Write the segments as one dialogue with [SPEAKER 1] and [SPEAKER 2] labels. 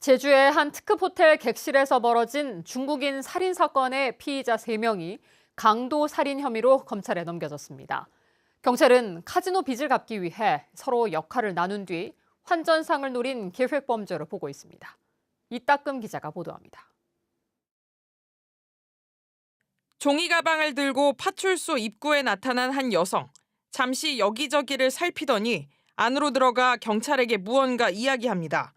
[SPEAKER 1] 제주의 한 특급 호텔 객실에서 벌어진 중국인 살인 사건의 피의자 3명이 강도 살인 혐의로 검찰에 넘겨졌습니다. 경찰은 카지노 빚을 갚기 위해 서로 역할을 나눈 뒤 환전상을 노린 계획범죄로 보고 있습니다. 이따금 기자가 보도합니다.
[SPEAKER 2] 종이 가방을 들고 파출소 입구에 나타난 한 여성. 잠시 여기저기를 살피더니 안으로 들어가 경찰에게 무언가 이야기합니다.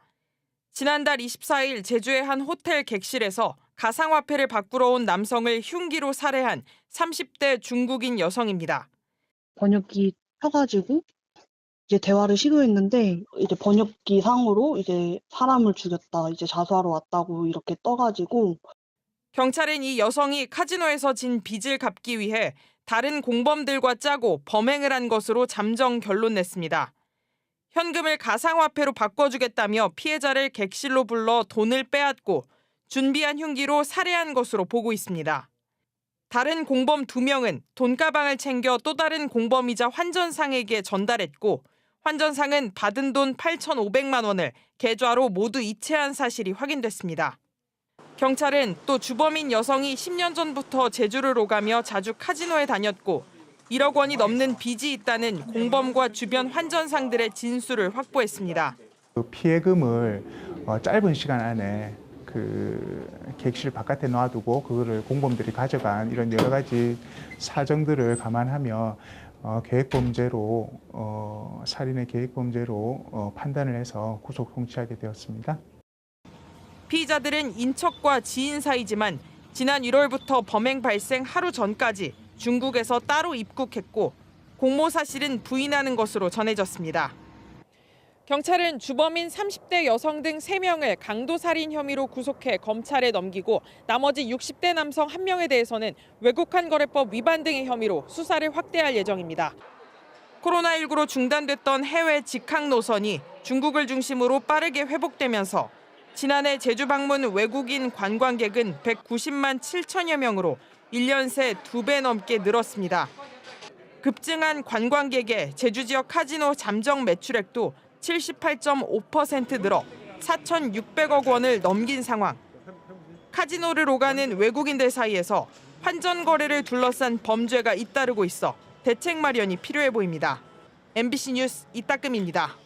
[SPEAKER 2] 지난달 24일 제주의 한 호텔 객실에서 가상화폐를 바꾸러 온 남성을 흉기로 살해한 30대 중국인 여성입니다.
[SPEAKER 3] 번역기 펴가지고 이제 대화를 시도했는데 이제 번역기 상으로 이제 사람을 죽였다, 이제 자수하러 왔다고 이렇게 떠가지고
[SPEAKER 2] 경찰은 이 여성이 카지노에서 진 빚을 갚기 위해 다른 공범들과 짜고 범행을 한 것으로 잠정 결론 냈습니다. 현금을 가상화폐로 바꿔주겠다며 피해자를 객실로 불러 돈을 빼앗고 준비한 흉기로 살해한 것으로 보고 있습니다. 다른 공범 2명은 돈가방을 챙겨 또 다른 공범이자 환전상에게 전달했고 환전상은 받은 돈 8,500만 원을 계좌로 모두 이체한 사실이 확인됐습니다. 경찰은 또 주범인 여성이 10년 전부터 제주를 오가며 자주 카지노에 다녔고 1억 원이 넘는 빚이 있다는 공범과 주변 환전상들의 진술을 확보했습니다.
[SPEAKER 4] 피해금을 짧은 시간 안에 객실 바깥에 놔두고 그거를 공범들이 가져간 이런 여러 가지 사정들을 감안하며 계획범죄로 살인의 계획범죄로 판단을 해서 구속 송치하게 되었습니다.
[SPEAKER 2] 피의자들은 인척과 지인 사이지만 지난 1월부터 범행 발생 하루 전까지 중국에서 따로 입국했고 공모 사실은 부인하는 것으로 전해졌습니다. 경찰은 주범인 30대 여성 등 3명을 강도살인 혐의로 구속해 검찰에 넘기고 나머지 60대 남성 1명에 대해서는 외국환 거래법 위반 등의 혐의로 수사를 확대할 예정입니다. 코로나19로 중단됐던 해외 직항 노선이 중국을 중심으로 빠르게 회복되면서 지난해 제주 방문 외국인 관광객은 190만 7천여 명으로 1년 새 2배 넘게 늘었습니다. 급증한 관광객의 제주 지역 카지노 잠정 매출액도 78.5% 늘어 4,600억 원을 넘긴 상황. 카지노를 오가는 외국인들 사이에서 환전 거래를 둘러싼 범죄가 잇따르고 있어 대책 마련이 필요해 보입니다. MBC 뉴스 이따금입니다.